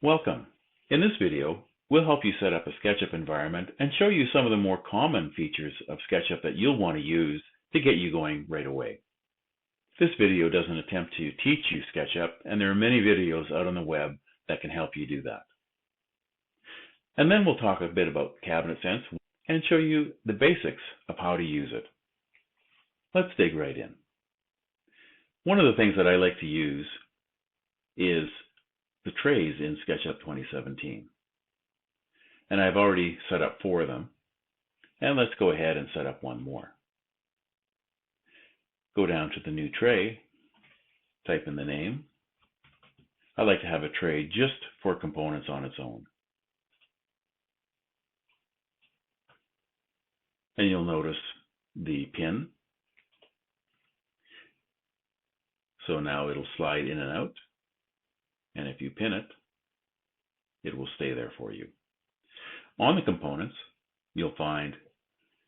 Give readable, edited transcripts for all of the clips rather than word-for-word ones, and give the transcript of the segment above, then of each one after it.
Welcome. In this video, we'll help you set up a SketchUp environment and show you some of the more common features of SketchUp that you'll want to use to get you going right away. This video doesn't attempt to teach you SketchUp, and there are many videos out on the web that can help you do that. And then we'll talk a bit about CabinetSense and show you the basics of how to use it. Let's dig right in. One of the things that I like to use is the trays in SketchUp 2017. And I've already set up 4 of them. And let's go ahead and set up one more. Go down to the new tray, type in the name. I like to have a tray just for components on its own. And you'll notice the pin. So now it'll slide in and out. And if you pin it, it will stay there for you. On the components, you'll find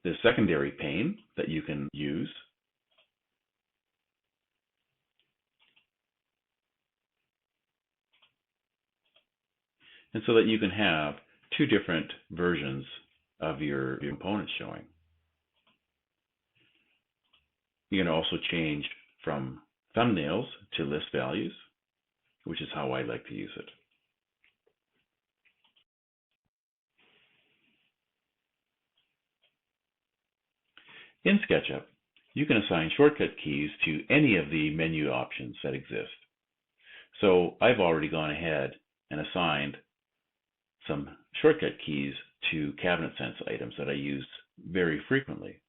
the secondary pane that you can use. And so that you can have 2 different versions of your components showing. You can also change from thumbnails to list values, which is how I like to use it. In SketchUp, you can assign shortcut keys to any of the menu options that exist. So I've already gone ahead and assigned some shortcut keys to CabinetSense items that I use very frequently.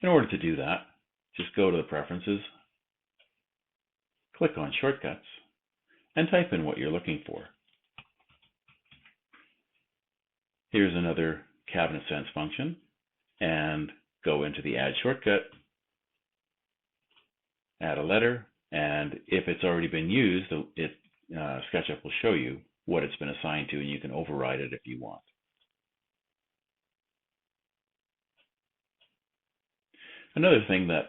In order to do that, just go to the Preferences, click on Shortcuts, and type in what you're looking for. Here's another CabinetSense function, and go into the Add Shortcut, add a letter, and if it's already been used, SketchUp will show you what it's been assigned to, and you can override it if you want. Another thing that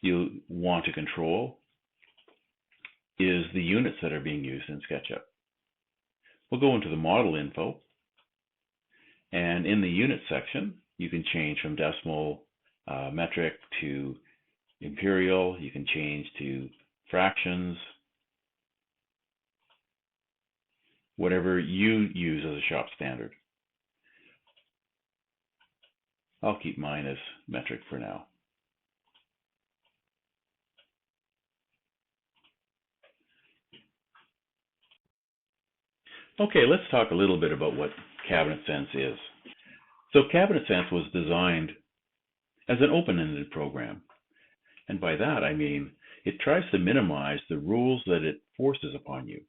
you want to control is the units that are being used in SketchUp. We'll go into the model info, and in the unit section, you can change from decimal, metric to imperial. You can change to fractions, whatever you use as a shop standard. I'll keep mine as metric for now. Okay, let's talk a little bit about what CabinetSense is. So CabinetSense was designed as an open-ended program. And by that I mean it tries to minimize the rules that it forces upon you.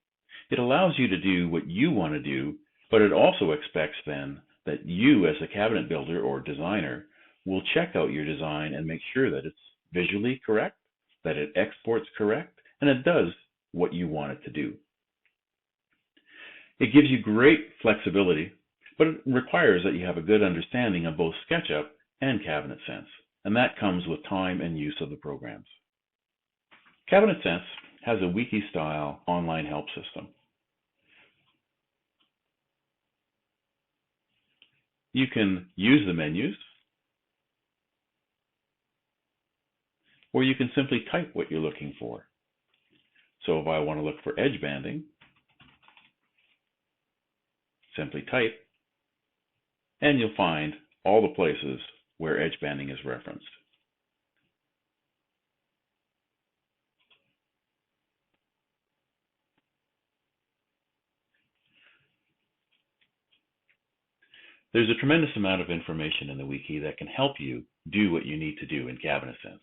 It allows you to do what you want to do, but it also expects then that you as a cabinet builder or designer will check out your design and make sure that it's visually correct, that it exports correct, and it does what you want it to do. It gives you great flexibility, but it requires that you have a good understanding of both SketchUp and CabinetSense, and that comes with time and use of the programs. CabinetSense has a wiki-style online help system. You can use the menus, or you can simply type what you're looking for. So if I want to look for edge banding, simply type, and you'll find all the places where edge banding is referenced. There's a tremendous amount of information in the wiki that can help you do what you need to do in CabinetSense.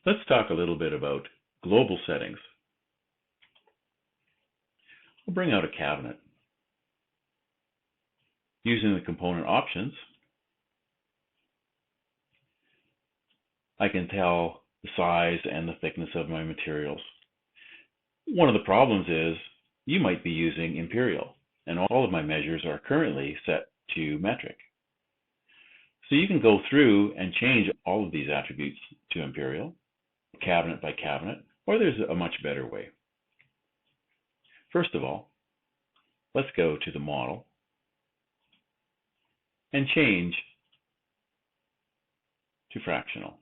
Let's talk a little bit about global settings. We'll bring out a cabinet. Using the component options, I can tell the size and the thickness of my materials. One of the problems is you might be using imperial, and all of my measures are currently set to metric. So you can go through and change all of these attributes to imperial, cabinet by cabinet, or there's a much better way. First of all, let's go to the model and change to fractional.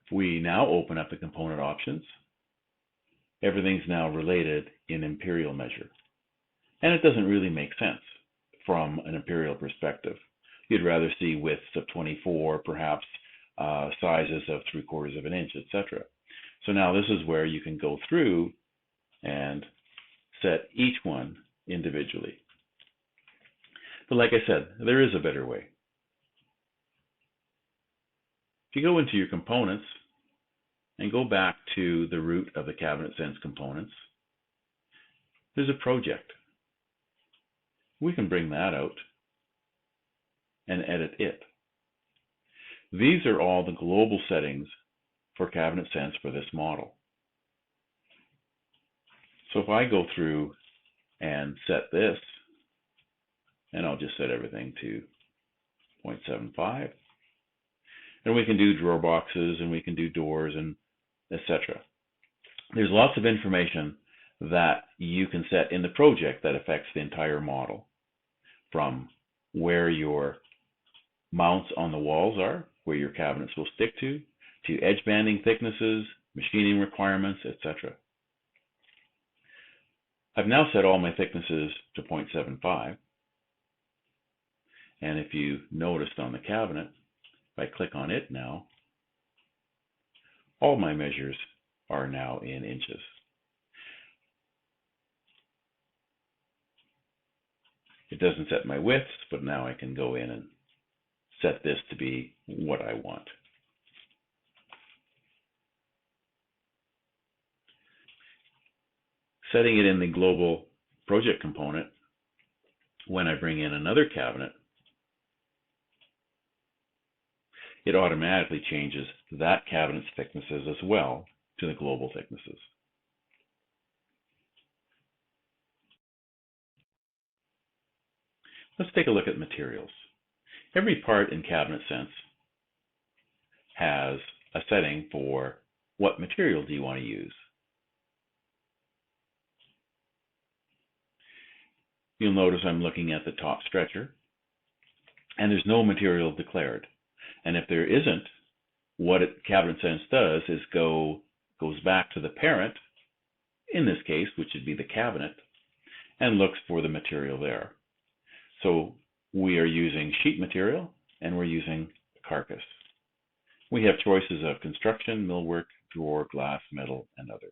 If we now open up the component options, everything's now related in imperial measure. And it doesn't really make sense from an imperial perspective. You'd rather see widths of 24, perhaps sizes of 3/4 of an inch, etc. So now this is where you can go through and set each one individually. But like I said, there is a better way. If you go into your components and go back to the root of the CabinetSense components, there's a project. We can bring that out and edit it. These are all the global settings for CabinetSense for this model. So if I go through and set this, and I'll just set everything to 0.75, and we can do drawer boxes and we can do doors and etc. There's lots of information that you can set in the project that affects the entire model, from where your mounts on the walls are, where your cabinets will stick to edge banding thicknesses, machining requirements, etc. I've now set all my thicknesses to 0.75, and if you noticed on the cabinet, if I click on it now, all my measures are now in inches. It doesn't set my widths, but now I can go in and set this to be what I want. Setting it in the global project component, when I bring in another cabinet, it automatically changes that cabinet's thicknesses as well to the global thicknesses. Let's take a look at materials. Every part in CabinetSense has a setting for what material do you want to use. You'll notice I'm looking at the top stretcher, and there's no material declared. And if there isn't, what CabinetSense does is goes back to the parent, in this case, which would be the cabinet, and looks for the material there. So we are using sheet material, and we're using carcass. We have choices of construction, millwork, drawer, glass, metal, and other.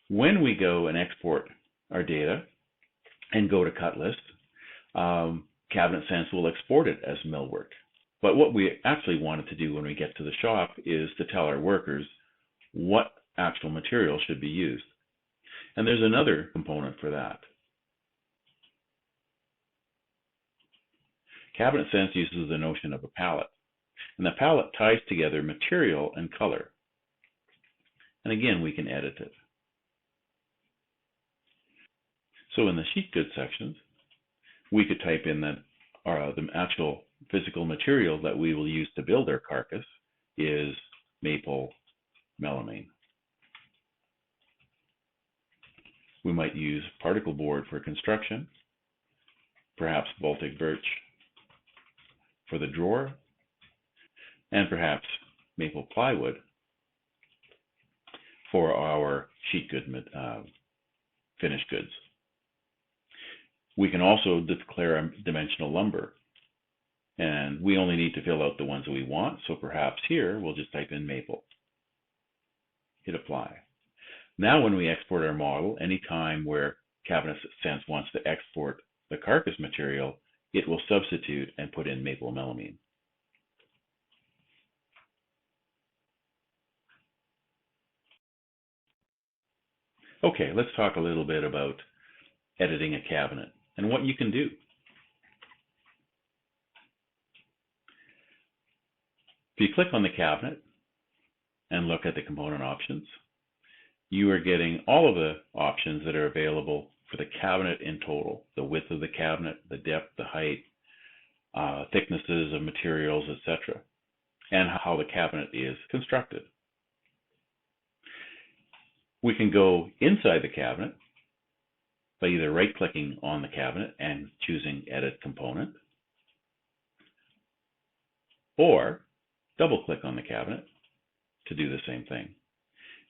When we go and export our data and go to cut list, CabinetSense will export it as millwork. But what we actually wanted to do when we get to the shop is to tell our workers what actual material should be used. And there's another component for that. CabinetSense uses the notion of a palette. And the palette ties together material and color. And again, we can edit it. So in the sheet goods sections, we could type in that the actual physical material that we will use to build our carcass is maple melamine. We might use particle board for construction, perhaps Baltic birch for the drawer, and perhaps maple plywood for our sheet good finished goods. We can also declare dimensional lumber, and we only need to fill out the ones that we want, so perhaps here we'll just type in maple. Hit apply. Now when we export our model, anytime where CabinetSense wants to export the carcass material, it will substitute and put in maple melamine. Okay, let's talk a little bit about editing a cabinet and what you can do. If you click on the cabinet and look at the component options, you are getting all of the options that are available for the cabinet in total. The width of the cabinet, the depth, the height, thicknesses of materials, etc. and how the cabinet is constructed. We can go inside the cabinet by either right-clicking on the cabinet and choosing Edit Component, or double-click on the cabinet to do the same thing.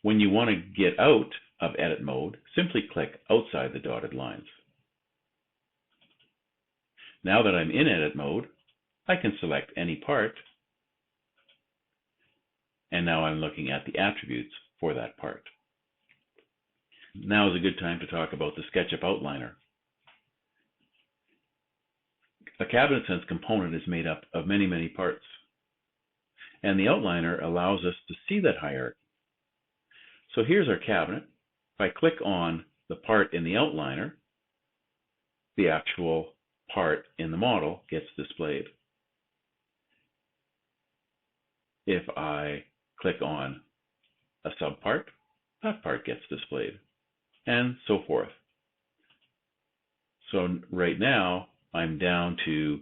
When you want to get out of Edit mode, simply click outside the dotted lines. Now that I'm in Edit mode, I can select any part, and now I'm looking at the attributes for that part. Now is a good time to talk about the SketchUp Outliner. A CabinetSense component is made up of many, many parts, and the outliner allows us to see that hierarchy. So here's our cabinet. If I click on the part in the outliner, the actual part in the model gets displayed. If I click on a subpart, that part gets displayed, and so forth. So right now, I'm down to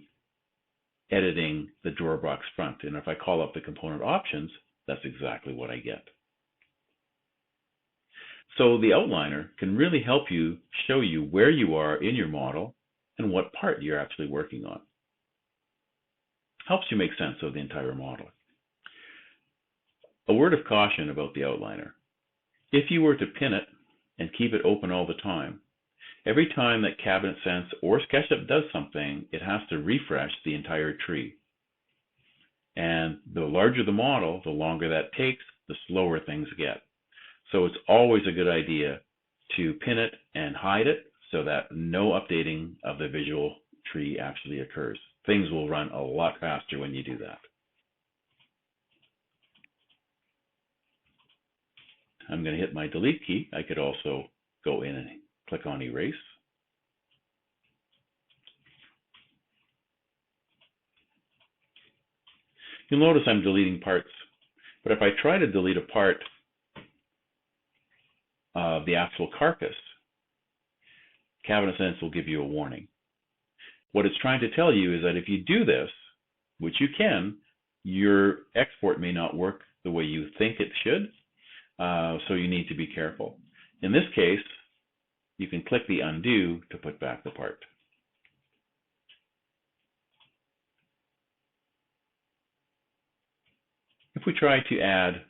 editing the drawer box front, and if I call up the component options, that's exactly what I get. So the outliner can really help you show you where you are in your model and what part you're actually working on. Helps you make sense of the entire model. A word of caution about the outliner. If you were to pin it and keep it open all the time, every time that CabinetSense or SketchUp does something, it has to refresh the entire tree. And the larger the model, the longer that takes, the slower things get. So it's always a good idea to pin it and hide it so that no updating of the visual tree actually occurs. Things will run a lot faster when you do that. I'm going to hit my delete key. I could also go in and click on erase. You'll notice I'm deleting parts, but if I try to delete a part of the actual carcass, CabinetSense will give you a warning. What it's trying to tell you is that if you do this, which you can, your export may not work the way you think it should, so you need to be careful. In this case, you can click the undo to put back the part. If we try to add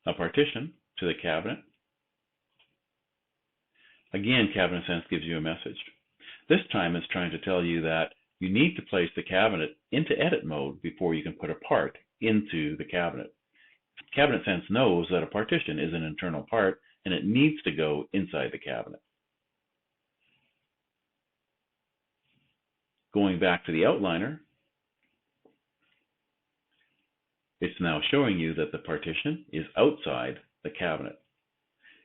a partition to the cabinet, again, CabinetSense gives you a message. This time it's trying to tell you that you need to place the cabinet into edit mode before you can put a part into the cabinet. CabinetSense knows that a partition is an internal part and it needs to go inside the cabinet. Going back to the outliner, it's now showing you that the partition is outside the cabinet.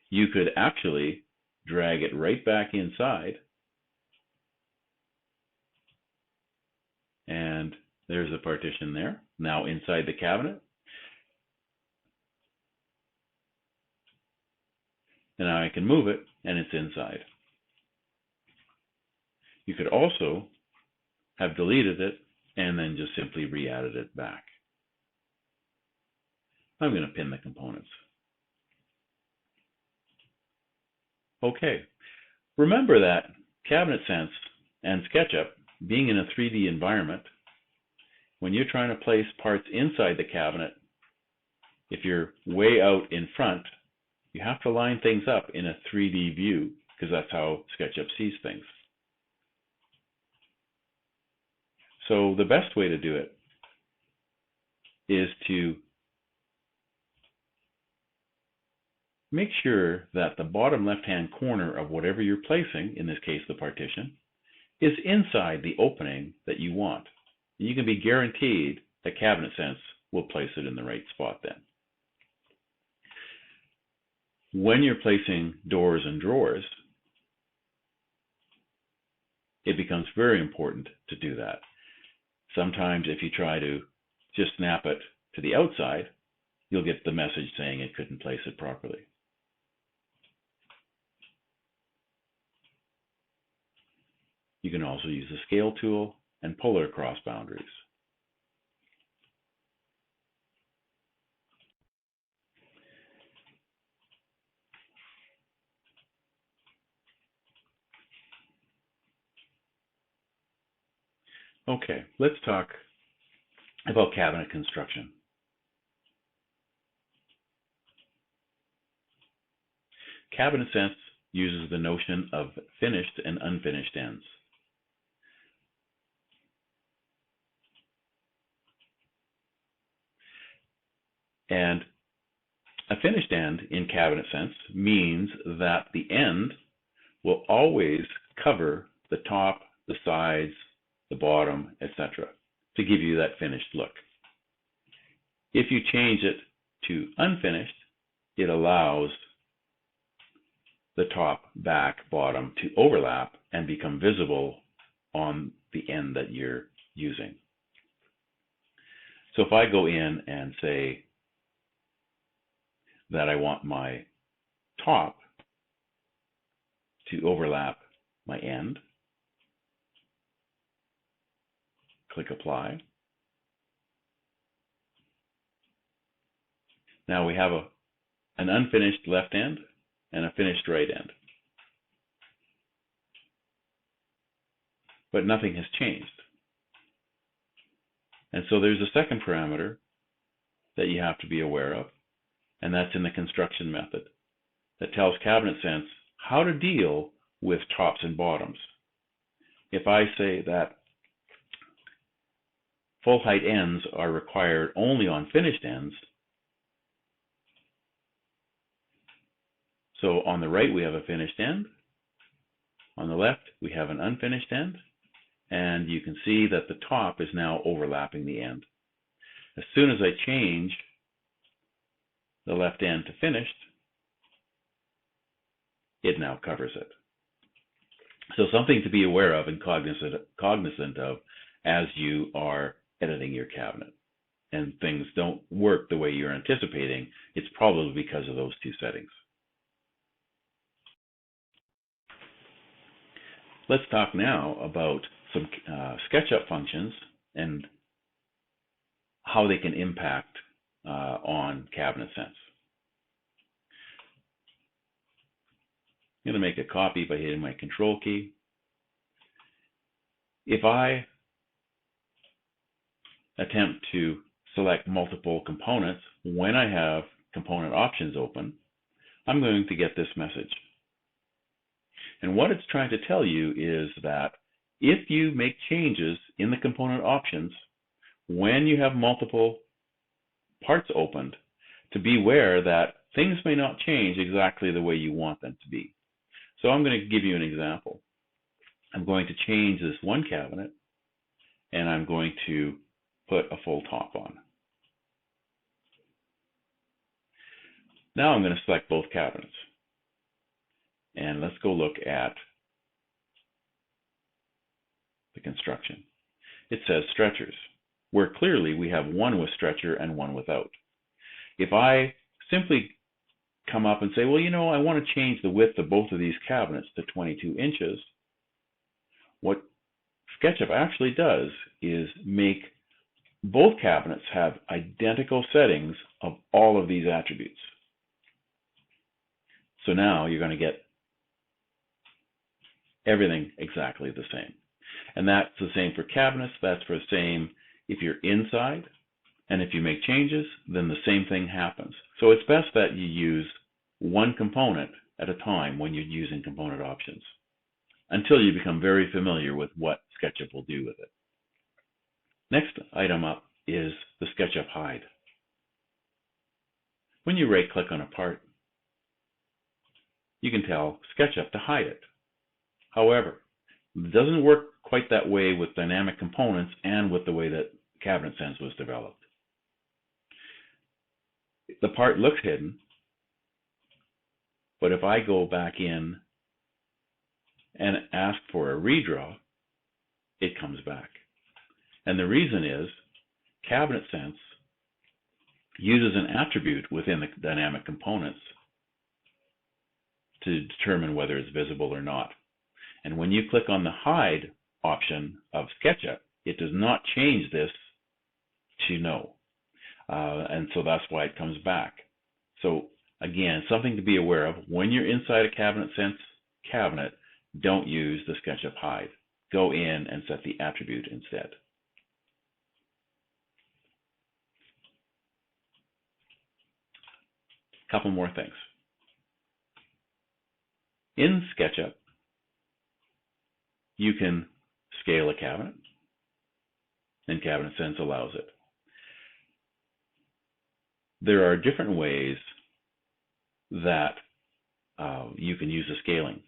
You could actually drag it right back inside, and there's the partition there, now inside the cabinet. And now I can move it, and it's inside. You could also have deleted it and then just simply re-added it back. I'm going to pin the components. Okay, remember that CabinetSense and SketchUp, being in a 3D environment, when you're trying to place parts inside the cabinet, if you're way out in front, you have to line things up in a 3D view because that's how SketchUp sees things. So the best way to do it is to make sure that the bottom left-hand corner of whatever you're placing, in this case the partition, is inside the opening that you want. And you can be guaranteed that CabinetSense will place it in the right spot then. When you're placing doors and drawers, it becomes very important to do that. Sometimes if you try to just snap it to the outside, you'll get the message saying it couldn't place it properly. You can also use the scale tool and pull it across boundaries. Okay, let's talk about cabinet construction. CabinetSense uses the notion of finished and unfinished ends. And a finished end in CabinetSense means that the end will always cover the top, the sides, the bottom, etc., to give you that finished look. If you change it to unfinished, it allows the top, back, bottom to overlap and become visible on the end that you're using. So if I go in and say that I want my top to overlap my end, click Apply. Now we have an unfinished left end and a finished right end. But nothing has changed. And so there's a second parameter that you have to be aware of, and that's in the construction method, that tells CabinetSense how to deal with tops and bottoms. If I say that full height ends are required only on finished ends, so on the right we have a finished end, on the left we have an unfinished end, and you can see that the top is now overlapping the end. As soon as I change the left end to finished, it now covers it. So something to be aware of and cognizant of as you are editing your cabinet. And things don't work the way you're anticipating, it's probably because of those two settings. Let's talk now about some SketchUp functions and how they can impact on CabinetSense. I'm going to make a copy by hitting my Control key. If I attempt to select multiple components when I have component options open, I'm going to get this message. And what it's trying to tell you is that if you make changes in the component options when you have multiple parts opened, to be aware that things may not change exactly the way you want them to be. So I'm going to give you an example. I'm going to change this one cabinet, and I'm going to put a full top on. Now I'm going to select both cabinets. And let's go look at the construction. It says stretchers, where clearly we have one with stretcher and one without. If I simply come up and say, well, you know, I want to change the width of both of these cabinets to 22 inches, what SketchUp actually does is make both cabinets have identical settings of all of these attributes. So now you're going to get everything exactly the same. And that's the same for cabinets. That's for the same if you're inside. And if you make changes, then the same thing happens. So it's best that you use one component at a time when you're using component options, until you become very familiar with what SketchUp will do with it. Next item up is the SketchUp hide. When you right-click on a part, you can tell SketchUp to hide it. However, it doesn't work quite that way with dynamic components and with the way that CabinetSense was developed. The part looks hidden, but if I go back in and ask for a redraw, it comes back. And the reason is CabinetSense uses an attribute within the dynamic components to determine whether it's visible or not. And when you click on the hide option of SketchUp, it does not change this to no. And so that's why it comes back. So again, something to be aware of. When you're inside a CabinetSense cabinet, don't use the SketchUp hide. Go in and set the attribute instead. A couple more things. In SketchUp, you can scale a cabinet, and CabinetSense allows it. There are different ways that you can use the scaling.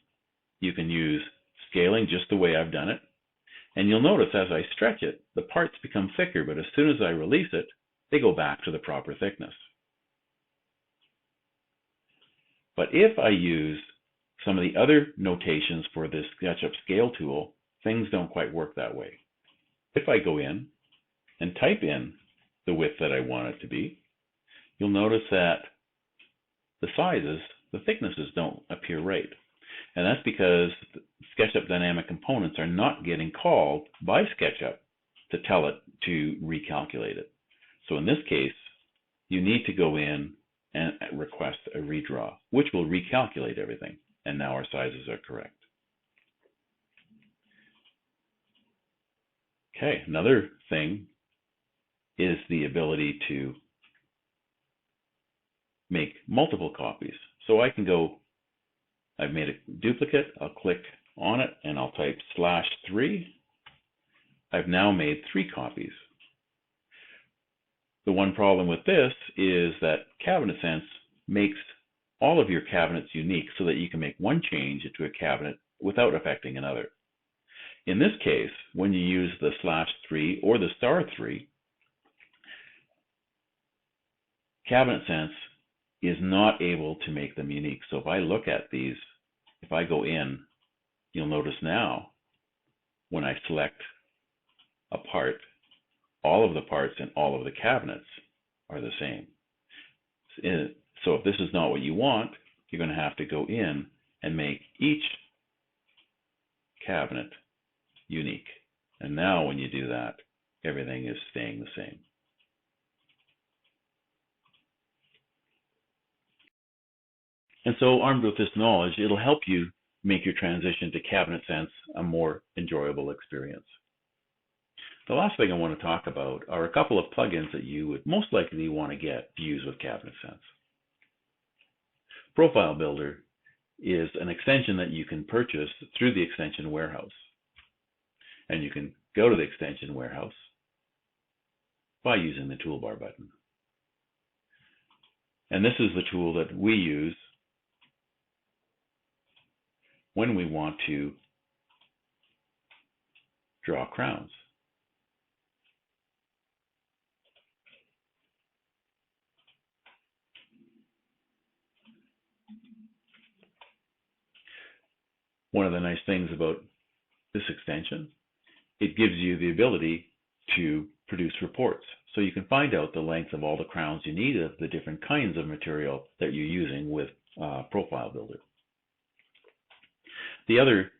You can use scaling just the way I've done it, and you'll notice as I stretch it, the parts become thicker, but as soon as I release it, they go back to the proper thickness. But if I use some of the other notations for this SketchUp scale tool, things don't quite work that way. If I go in and type in the width that I want it to be, you'll notice that the sizes, the thicknesses don't appear right. And that's because SketchUp dynamic components are not getting called by SketchUp to tell it to recalculate it. So in this case, you need to go in and request a redraw, which will recalculate everything. And now our sizes are correct. Okay, another thing is the ability to make multiple copies. So I can go, I've made a duplicate, I'll click on it and I'll type /3. I've now made 3 copies. The one problem with this is that CabinetSense makes all of your cabinets unique so that you can make one change into a cabinet without affecting another. In this case, when you use the /3 or the *3, CabinetSense is not able to make them unique. So if I look at these, if I go in, you'll notice now when I select a part, all of the parts in all of the cabinets are the same. So if this is not what you want, you're going to have to go in and make each cabinet unique. And now when you do that, everything is staying the same. And so armed with this knowledge, it'll help you make your transition to CabinetSense a more enjoyable experience. The last thing I want to talk about are a couple of plugins that you would most likely want to get to use with CabinetSense. Profile Builder is an extension that you can purchase through the extension warehouse. And you can go to the extension warehouse by using the toolbar button. And this is the tool that we use when we want to draw crowns. One of the nice things about this extension, it gives you the ability to produce reports. So you can find out the length of all the crowns you need of the different kinds of material that you're using with Profile Builder. The other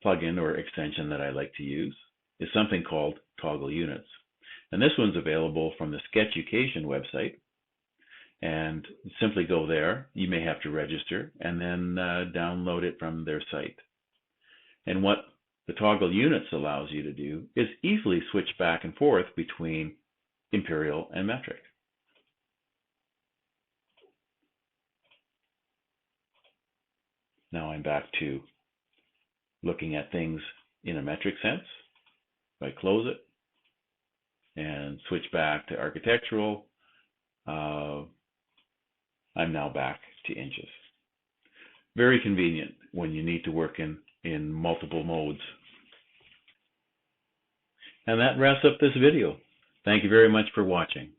plugin or extension that I like to use is something called Toggle Units. And this one's available from the Sketchucation website. And simply go there. You may have to register and then download it from their site. And what the Toggle Units allows you to do is easily switch back and forth between imperial and metric. Now I'm back to looking at things in a metric sense. If I close it and switch back to architectural, I'm now back to inches. Very convenient when you need to work in multiple modes. And that wraps up this video. Thank you very much for watching.